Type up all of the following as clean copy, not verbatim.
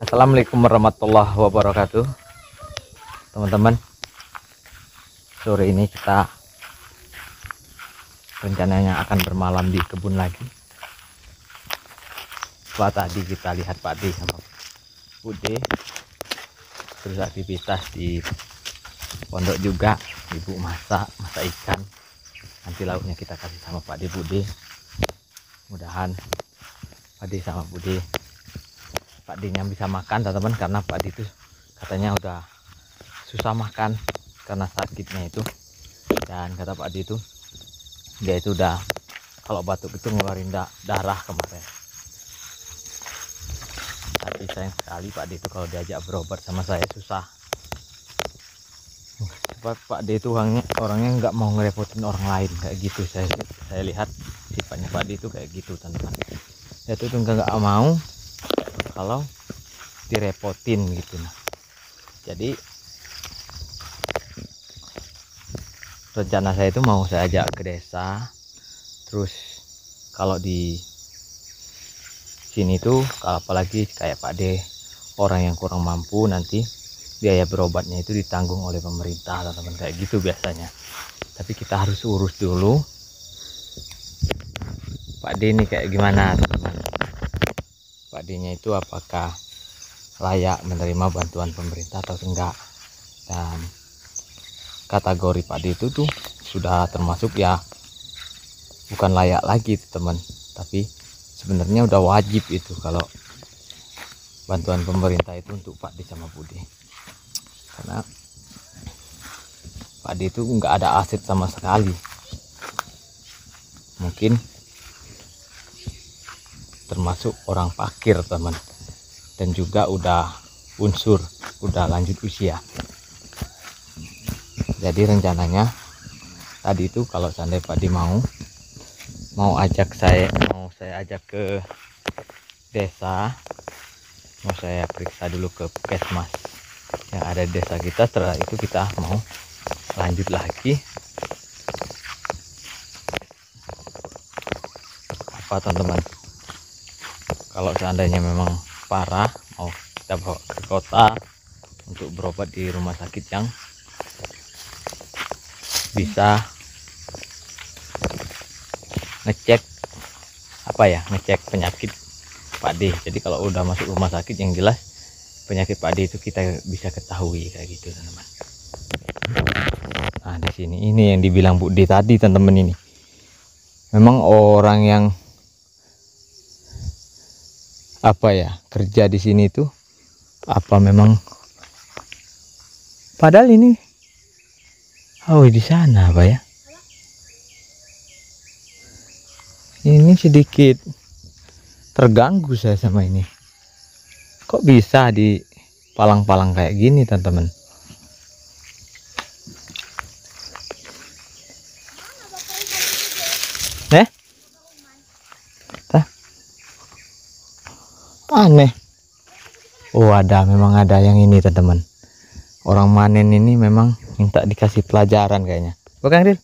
Assalamualaikum warahmatullahi wabarakatuh, teman-teman. Sore ini kita rencananya akan bermalam di kebun lagi. Setelah tadi kita lihat Pak D sama Bude, terus aktivitas di pondok juga, ibu masak ikan. Nanti lauknya kita kasih sama Pak D Bude. Mudahan Pak D sama Bude, Pak D nya bisa makan teman-teman, karena Pak D itu katanya udah susah makan karena sakitnya itu. Dan kata Pak D itu dia itu udah kalau batuk itu ngeluarin darah kemarin. Tapi sayang sekali Pak D itu kalau diajak berobat sama saya susah. Pak D itu orangnya nggak mau ngerepotin orang lain kayak gitu. Saya lihat sifatnya Pak D itu kayak gitu teman-teman. Dia tuh nggak mau kalau direpotin gitu. Nah, jadi rencana saya itu mau saya ajak ke desa. Terus kalau di sini tuh kalau apalagi kayak Pak D, orang yang kurang mampu, nanti biaya berobatnya itu ditanggung oleh pemerintah teman-teman, kayak gitu biasanya. Tapi kita harus urus dulu Pak D ini kayak gimana teman-teman. Pak D nya itu apakah layak menerima bantuan pemerintah atau enggak. Dan kategori Pak D itu tuh sudah termasuk ya bukan layak lagi teman, tapi sebenarnya udah wajib itu kalau bantuan pemerintah itu untuk Pak D sama Bude. Karena Pak D itu nggak ada aset sama sekali, mungkin termasuk orang fakir teman, dan juga udah lanjut usia. Jadi rencananya tadi itu kalau seandainya Pak D mau saya ajak ke desa, mau saya periksa dulu ke puskesmas yang ada di desa kita. Setelah itu kita mau lanjut lagi apa teman-teman, kalau seandainya memang parah mau kita bawa ke kota untuk berobat di rumah sakit yang bisa ngecek penyakit Pak D. Jadi kalau udah masuk rumah sakit yang jelas penyakit Pak D itu kita bisa ketahui kayak gitu teman-teman. Nah di sini ini yang dibilang Bu D tadi teman-teman, ini memang orang yang kerja di sini tuh memang padahal ini di sana ini sedikit terganggu saya sama ini. Kok bisa di palang-palang kayak gini teman-teman? Aneh. Memang ada yang ini teman-teman. Orang manen ini memang minta dikasih pelajaran kayaknya. Bukan, Ril?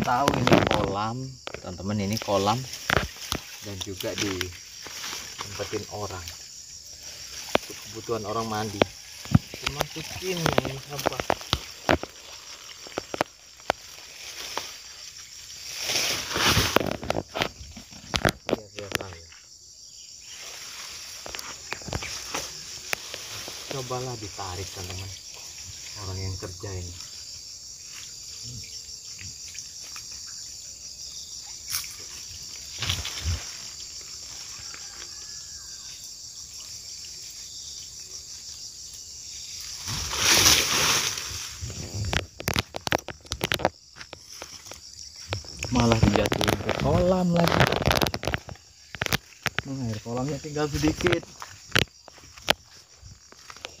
Tahu ini kolam, teman-teman, ini kolam dan juga ditempatin orang. Untuk kebutuhan orang mandi. Dimasukin yang ini sampah. Cobalah ditarik teman-teman, orang yang kerja ini. Malah dijatuhin ke kolam lagi. Air kolamnya tinggal sedikit.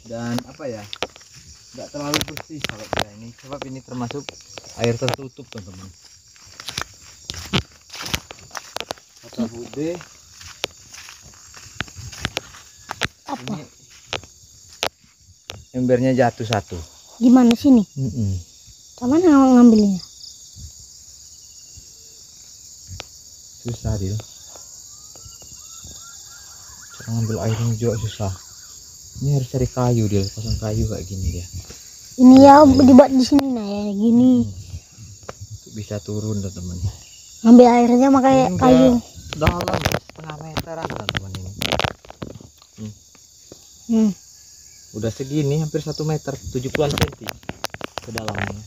Dan nggak terlalu bersih kalau kayak ini, sebab ini termasuk air tertutup teman-teman. Kata Bude, ini embernya jatuh satu. Gimana sini? Mana ngambilnya? susah dia. Cara ngambil airnya juga susah. Ini harus cari kayu dia, pasang kayu kayak gini dia. Ini ya dibuat di sini nah ya gini. Bisa turun teman-teman. Ngambil airnya pakai kayu. Dalam setengah meteran teman-teman ini. Udah segini hampir 1 meter 70-an cm ke dalamnya.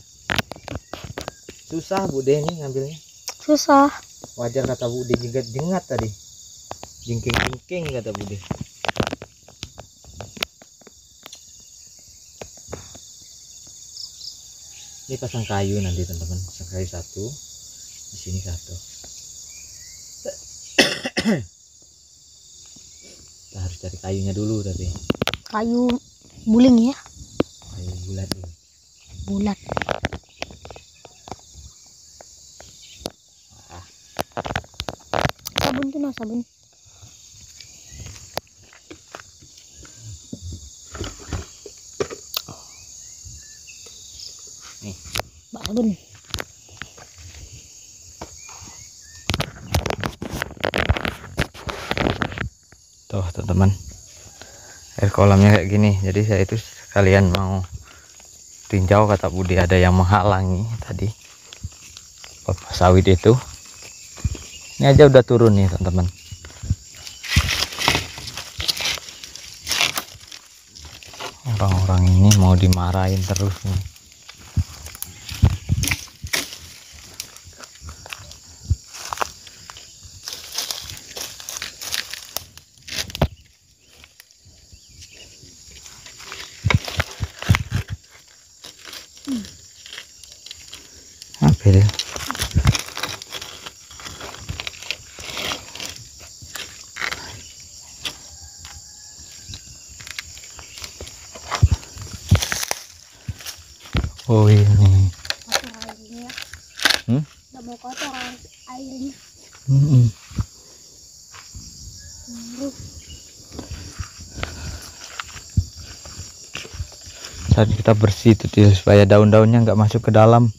Susah Bude ini ngambilnya. Susah. Wajar kata Bude, jengat tadi. Jingking-jingking kata Bude. Ini pasang kayu nanti teman-teman, pasang kayu 1, di sini 1. Kita harus cari kayunya dulu tapi. Kayu buling ya. Kayu bulat dulu. Bulat. Sabun tuh nah sabun. Nih. Bak sabun. Tuh teman-teman, air kolamnya kayak gini. Jadi saya itu sekalian mau tinjau kata Budi, ada yang menghalangi tadi kelapa sawit itu. Ini aja udah turun nih teman-teman. Orang-orang ini mau dimarahin terus nih. Apa dia? Oh ini. Kotor airnya. Nggak mau kotor airnya. Saat kita bersih itu dia, supaya daun-daunnya nggak masuk ke dalam.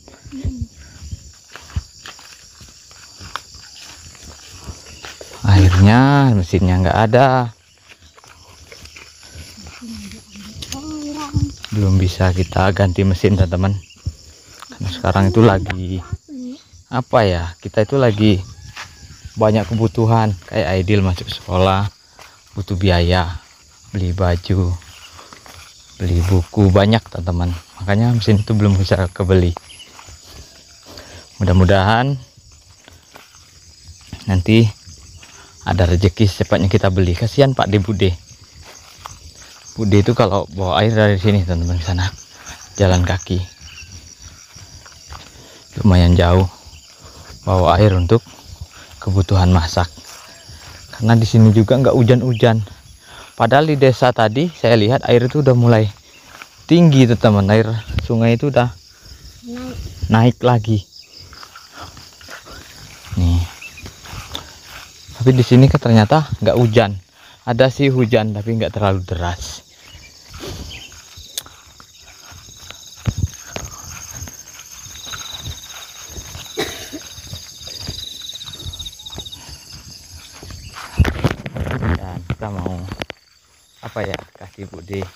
Akhirnya mesinnya nggak ada, belum bisa kita ganti mesin teman-teman, karena sekarang itu lagi apa ya, kita itu lagi banyak kebutuhan. Kayak Aidil masuk sekolah butuh biaya, beli baju, beli buku, banyak teman-teman, makanya mesin itu belum bisa kebeli. Mudah-mudahan nanti ada rezeki secepatnya kita beli. Kasihan Pak de Bude itu kalau bawa air dari sini teman-teman ke sana jalan kaki lumayan jauh, bawa air untuk kebutuhan masak, karena di sini juga nggak hujan-hujan. Padahal di desa tadi saya lihat air itu udah mulai tinggi teman-teman, air sungai itu udah naik lagi nih. Tapi di sini ternyata nggak hujan, ada sih hujan tapi nggak terlalu deras. Dan kita mau apa ya, kasih Bude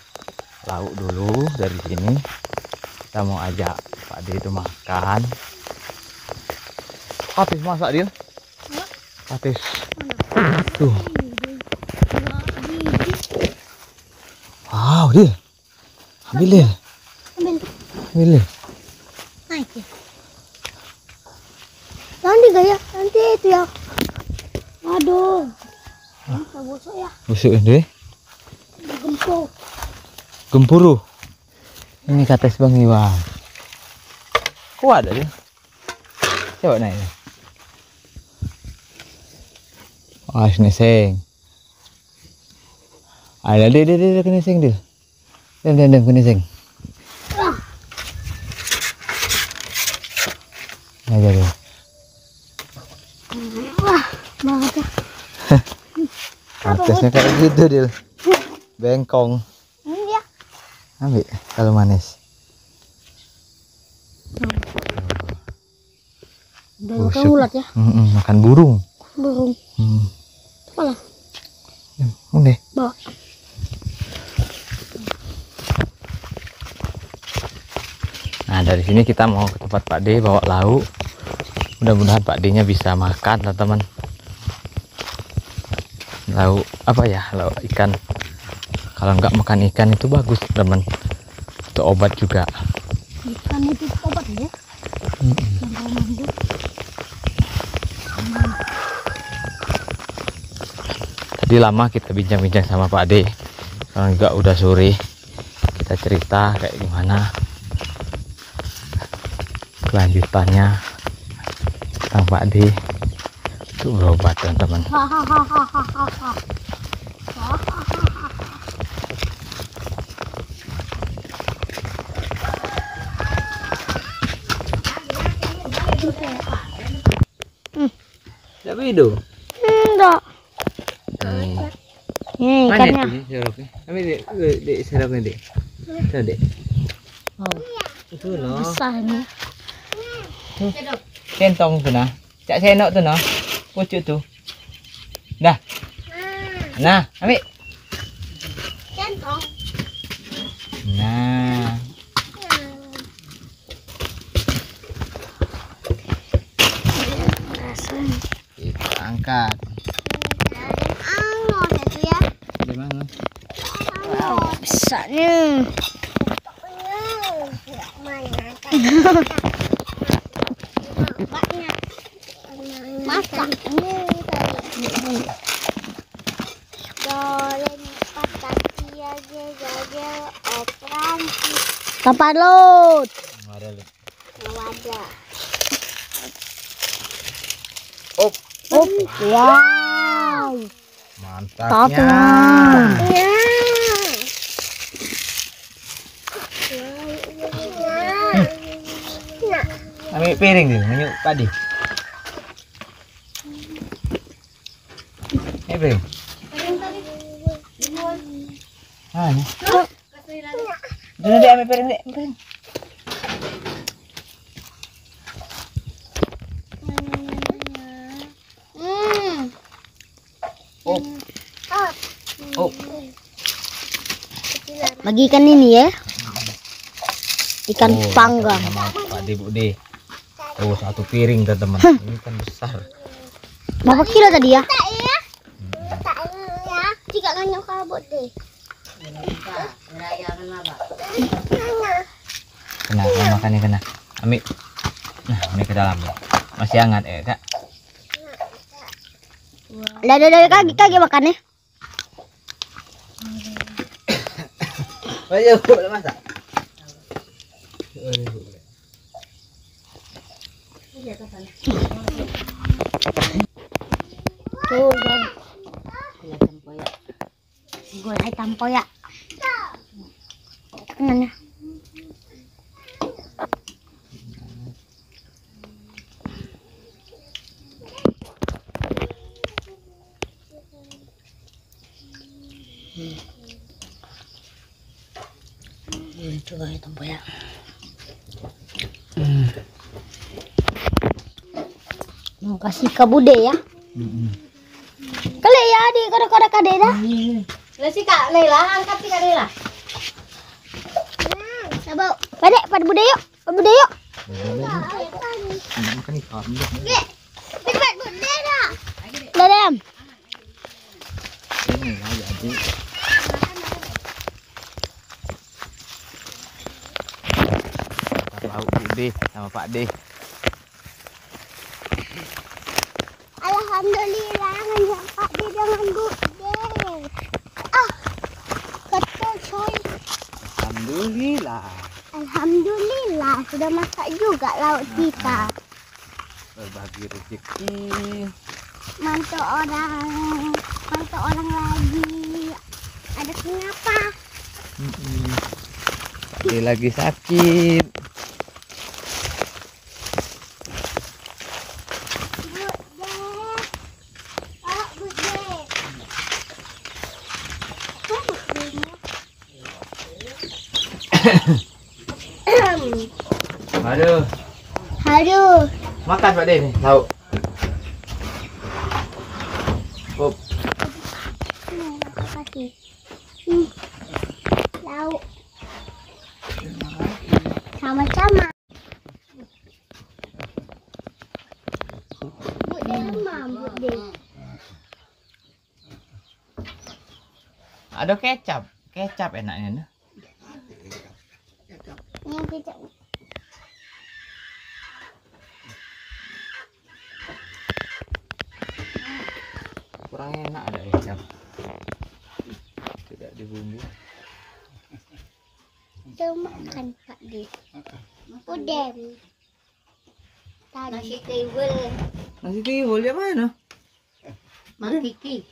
lauk dulu dari sini. Kita mau ajak Pak De itu makan. Habis masak dia? Habis. Tuh. Wow, dia. Ambil dia. Ambil dia. Naik ya. Nanti gaya, nanti itu ya. Aduh. Bisa busuk ya. Busuk dia. Gempur. Gempuru. Ini kates Bang Iwan. Kuat ada dia. Coba naik. Wah, neseng. Ada dia kena seng dia. Dan kena seng. Aja dia. Wah, banget ya. Katesnya kayak gitu dia. Bengkong. Ini dia. Ambil kalau manis. Udah makan ulat ya. Makan burung. burung. Malah. Oke. Bawa. Nah, dari sini kita mau ke tempat Pak D bawa lauk. Mudah-mudahan Pak D-nya bisa makan, teman-teman. Lauk apa ya? Lauk ikan. Kalau nggak makan ikan itu bagus, teman. Itu obat juga. Ikan itu obat ya? Tadi lama kita bincang-bincang sama Pak D. Sekarang juga udah sore. Kita cerita kayak gimana kelanjutannya tentang Pak D untuk berobat, teman-teman. Tapi itu Enggak. Ini mana ikannya. itu seroknya? Ambil dek seroknya dek. Tuh dek. Oh, itu loh. Besar nih. Centong tuh nah. Cak senok tuh nah. Pucuk tuh. Dah. Nah, ambil. Centong. Nah. Kita angkat. Di mana? Wow, besarnya. Masak. Kapal laut. Ada lu. Oh, wow. Mantapnya. Ambil piring dulu, menyuk padi. Piring. Ah, ni. Dulu dek ambil piring dek, piring. Oh. Oh. Bagi ikan ini ya. Ikan Oh, panggang. sama Pak D, Bu D. Oh, satu piring teman-teman. Ini kan besar. Berapa kilo tadi ya? Jika nganyok kabut deh. Kena, kena makannya kena. Ambil. Nah, ini ke dalam ya. Masih hangat ya, Kak. Dari kaki makannya. Ayo, boleh masak. Tuh, Jon. Gue hai tampoyak. Kenanya. Itu hai tampoyak. Mau kasih ke bude ya. Kali ya di kodok-kodok kade dah. Lah si Kak Lela, angkat si Kak Lela. Sabar. Pada bude yuk. Pada bude yuk. Makan ikan. Pada bude dah. Dalam. Ini aja aja. Lauk Bu D sama Pak D. Alhamdulillah ngajak Pak D dengan bude. Ah. Kata coy. Alhamdulillah. Alhamdulillah sudah masak juga lauk kita. Berbagi rezeki. Mantu orang lagi. Ada kenapa? Dia lagi sakit. Aduh. Aduh. Makan Pak D nih, lauk. Up. Aku kasih. Lauk. Sama-sama. Bude mam, bude. Ada kecap. Kecap enaknya nah. Yang kita Kurang enak ada kecap. Tidak dibumbu. makan Pak Di. Udah. Nasi Tadi. tiwul. Nasi tiwul di mana? Mak Kiki.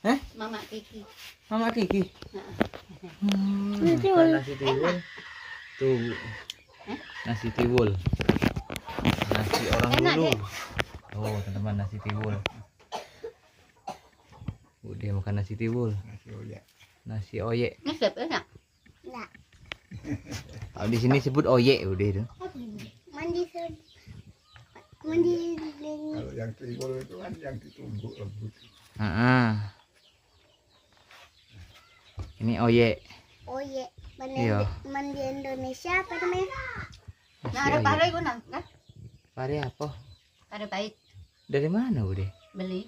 Hah? Mama Kiki. Mama Kiki. Nasi tiwul. Nasi tiwul. Tuh. Nasi tiwul. Nasi orang Enak, dulu. Dek. Oh, teman-teman nasi tiwul. Udah makan nasi tiwul. Nasi oyek. Nasi enak. Enggak. Kalau di sini sebut oyek udah itu. Mandi mandi. Kalau yang timbul itu kan yang ditumbuk lembut. Ini oyek. Oh iya. Iya. Mandi Indonesia apa namanya? Nah, ada pare gua nang, kan? Pare apa? Pare pahit. Dari mana udah? Beli.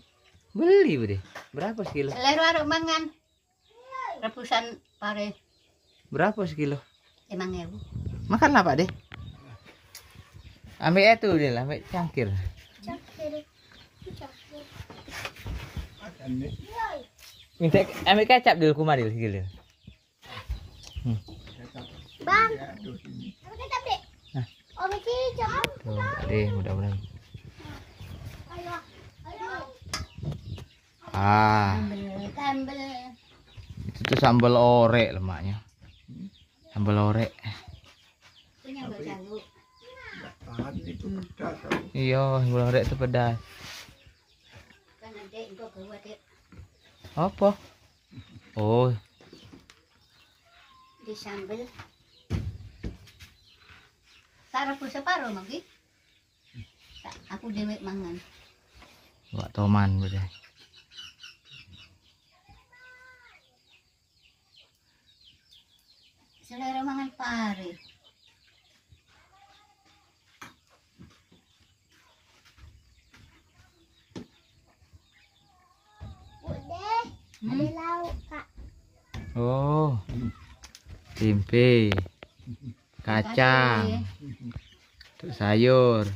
Beli udah. Berapa sekilo? Selero arep mangan. Rebusan pare Berapa sekilo? 5.000. Makanlah Pak deh. Ambil itu deh, ambil cangkir. Cakir. Makan nih. Minta ambil kecap dulu kumaril sekilo. Bang, Ya, aduh sini. apa kita Dek? Nah. Oh, mesti jangan. Tuh, deh mudah-mudahan. Ayo. Ayo. Sambel. Itu tuh sambal orek lemaknya. Sambal orek. Punya enggak jago. Tahan itu pedas. Kalau Iya, sambal orek itu pedas. Kan ada engko gawa Dek. Apa? Oh, Di sambel. Sarap separo mangki. Aku dhewe mangan. buat toman udah. Selera mangan pare. Udah. Ada lauk, Kak. Oh, tempe, kacang, untuk sayur.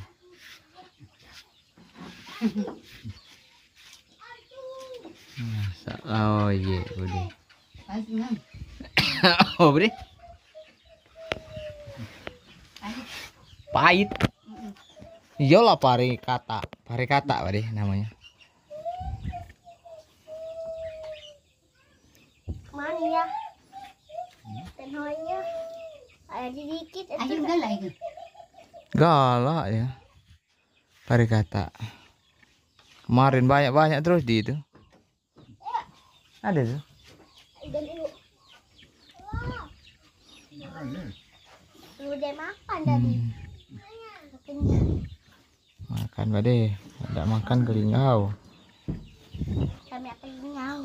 Masak oh iya udah. Pahit nang. Oh bre, Pahit. pahit. Iyalah pare kata Pak deh namanya. Mana ya? Tenhonya. Ada dikit itu. Ayo galak itu. Galak ya, pare kata. Kemarin banyak terus di itu. Ada tuh. Dan dulu. Wah, makan nih. udah makan tadi. Makan Pak deh, tidak makan kelingau. Kami akan nyau.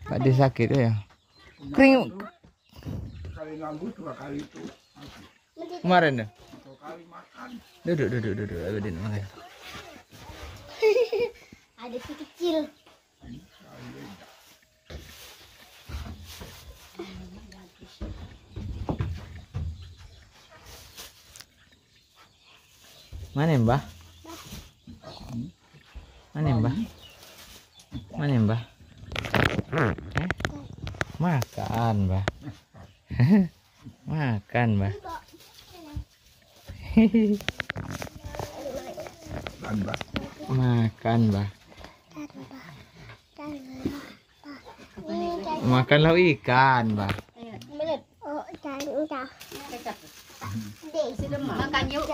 Pak deh sakit ya. Kering Sekali nganggur 2 kali itu. kemarin dah. 2 kali makan. Duduk. Abadin makan. Ada si kecil. Mana Mbah? Mana Mbah? Mana Mbah? Makan Mbah. Makan Mbah. Dan Mbak, Makan Mbah. Makan lauk ikan Mbah. Belet. Oh, udah. Kecap. Dek, Sudah makan yuk.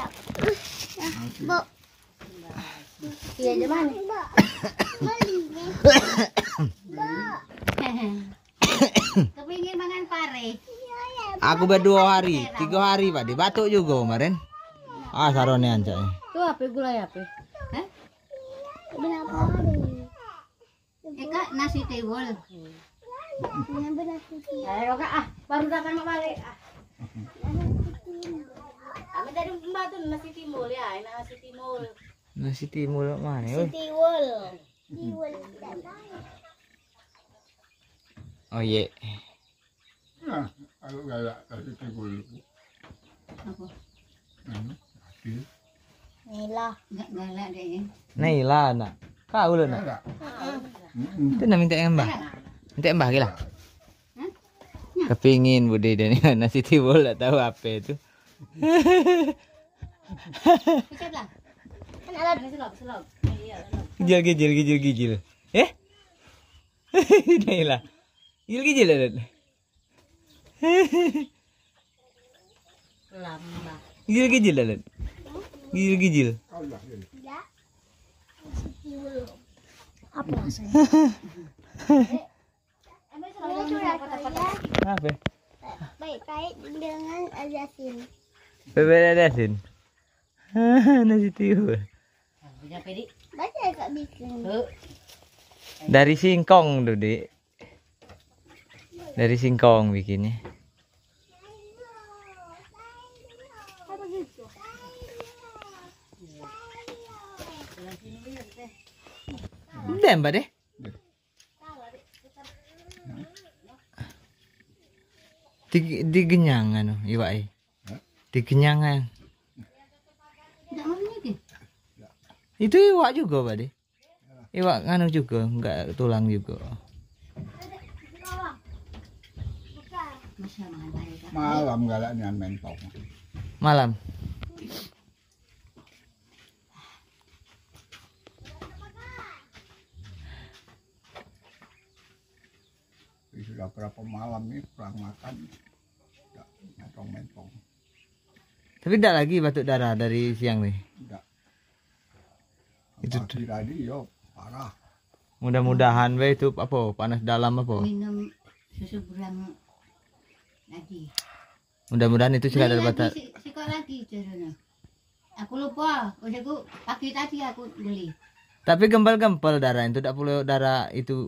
Bu. Iya di mana? Bu. Beli nih. Bu. Kepingin makan pare. Aku berdua hari, 3 hari Pak di batuk juga kemarin. Ah sarone ancak. Tuh apa gulai apa? Hah? Kenapa hari? Kak nasi tiwul. Ini benar sih. Ayo Kak baru datang balik. Kami dari pembantu nasi timbul ya, nasi timbul. Nasi timbul mana? Oi. Tiwul. Tiwul. Oh iya. Nah, kalau galak tadi timbul itu. Apa? Nasi. Inilah. Enggak galak deh. Naila nak. Kau lu nak. Galak. Itu nak minta yang mbah. Minta yang mbah gila. Kepingin Budi dan nasi timbul tak tahu apa itu. Kecap lah. Kan ada Selop. Iya, Gijil. Naila. Gijil ada. lambah. Gijil ada. Gijil. Allah ya. ya. Tiwul. Apa rasanya? Ini sudah saya Apa? baik-baik dengan ajasin. Bebek asin. Nasi timbul. Bisa pedi. Baca Kak bikin. Dari singkong tuh, Dik. Dari singkong bikinnya. Apa gitu? Udah, Mbak deh. Di genyangan iwak di genyangan. Enggak mau lagi. Itu iwak juga, Mbak deh. Iwak nganu juga, enggak tulang juga. Masya Allah ya Kak. Malam galaknya mentong. Malam. Sudah berapa malam nih kurang makan. Enggak mentong-mentong. Tapi enggak lagi batuk darah dari siang nih. Enggak. Itu Pagi tadi yo parah. Mudah-mudahan we itu apa panas dalam apa. Minum susu berang lagi. Mudah-mudahan itu sudah ada batas. Sikok lagi caranya. Aku lupa. Aku pagi tadi aku beli. Tapi gempal-gempal darah itu tidak perlu darah itu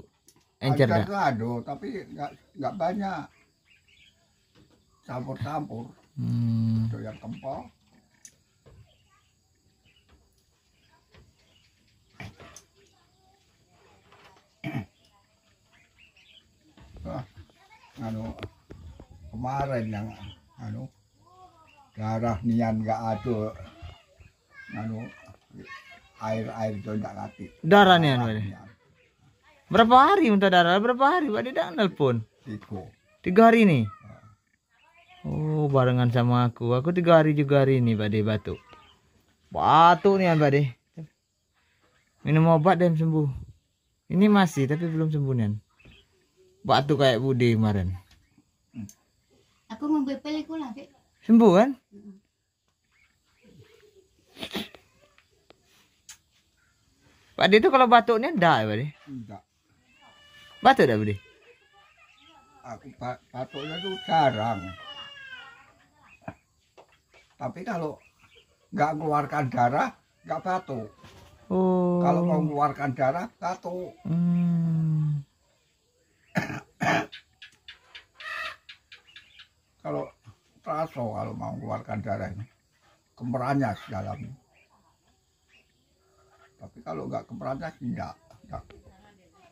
encer Ada dah. gado tapi enggak banyak. Campur-campur. Itu yang kempal. Kemarin yang darah nian nggak ada air itu nggak ngerti Darahnya anu. Berapa hari untuk darah? Berapa hari Pak tidak nelpon? Tiko 3 hari nih. Oh, barengan sama aku. Aku 3 hari juga hari ini Pak De batuk. Batuk nih Pak De. Minum obat dan sembuh. Ini masih tapi belum sembuh nih. Batuk kayak Bude kemarin. Aku mau bepel aku lah. Sembuh kan? Pak De itu kalau batuknya enggak ya Pak De? enggak. Batuk enggak Pak De? Aku batuknya tuh jarang, tapi kalau nggak keluarkan darah nggak batuk. Oh. Kalau mau mengeluarkan darah batuk. Kalau terasa kalau mau mengeluarkan darah ini kemeranyas dalamnya. Tapi kalau nggak kemeranyas enggak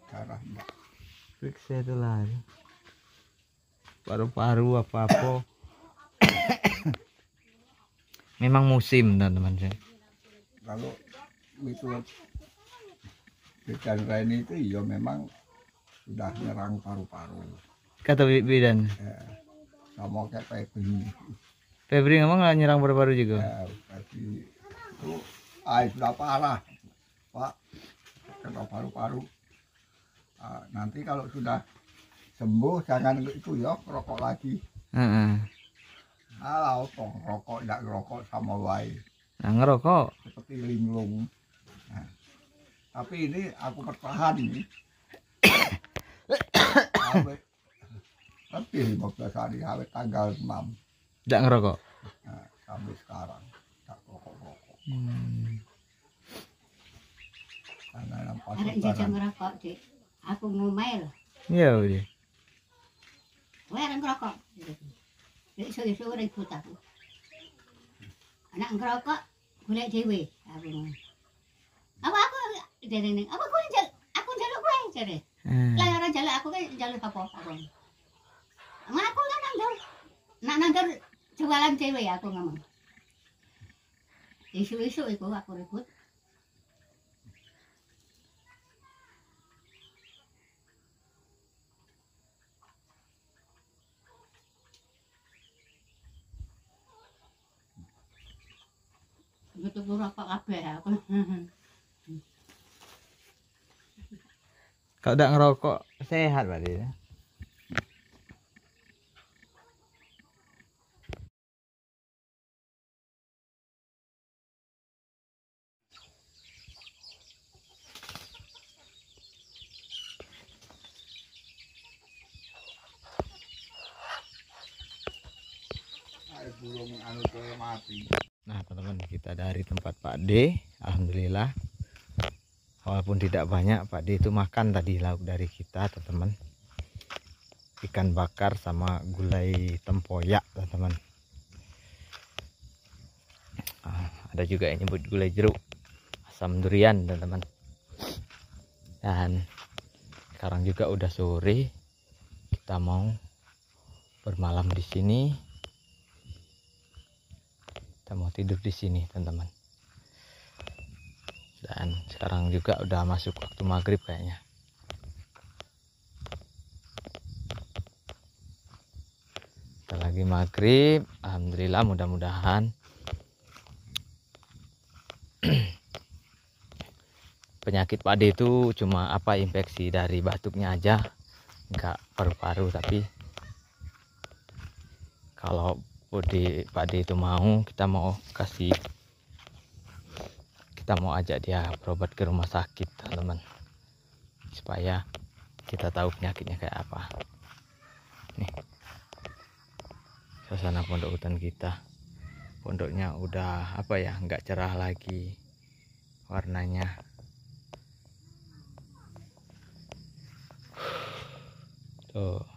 darah enggak. Periksa itu lah. Paru-paru apa-apa. Memang musim teman-teman saya. Kalau itu bidan Reni itu ya memang sudah nyerang paru-paru. Kata bidan. Sama kayak Febri. Febri ngomong nggak nyerang paru-paru juga. Febri itu sudah parah, Pak. Kena paru-paru. Nanti kalau sudah sembuh jangan itu ya rokok lagi. Kalau tong rokok tidak rokok sama wae. Nah, ngerokok. Seperti linglung. Nah, tapi ini aku bertahan ini. Lebih 15 hari, sampai tanggal 6. Tidak ngerokok. Nah, sampai sekarang tak rokok-rokok. Ada jajang ngerokok, Dik. Aku ngomel. Iya, Budi. Weh, orang ngerokok. Isu-isu ribut aku. Anak ngerokok, golek dhewe. Aku ngomong. Apa aku derene? Apa aku njaluk kowe jare. Lah ora njaluk aku kan njaluk apa aku. Ngaku kan nanggur. Nak nanggur jualan dhewe aku ngomong. Isu-isu iku aku ribut. Tuku rokok kabeh aku. Kalau udah ngerokok sehat berarti ya. Air burung anu kowe mati. Nah teman-teman, kita dari tempat Pak D, alhamdulillah. Walaupun tidak banyak, Pak D itu makan tadi lauk dari kita teman-teman. Ikan bakar sama gulai tempoyak teman-teman. Ada juga yang nyebut gulai jeruk, asam durian teman-teman. Dan sekarang juga udah sore, kita mau bermalam di sini. Kita mau tidur di sini teman-teman. Dan sekarang juga udah masuk waktu maghrib kayaknya. Kita lagi maghrib, alhamdulillah, mudah-mudahan penyakit Pak D itu cuma infeksi dari batuknya aja, nggak paru-paru. Tapi kalau Pak D itu mau, kita mau ajak dia berobat ke rumah sakit teman-teman, supaya kita tahu penyakitnya kayak apa. Nih suasana pondok hutan kita. Pondoknya udah nggak cerah lagi warnanya. Tuh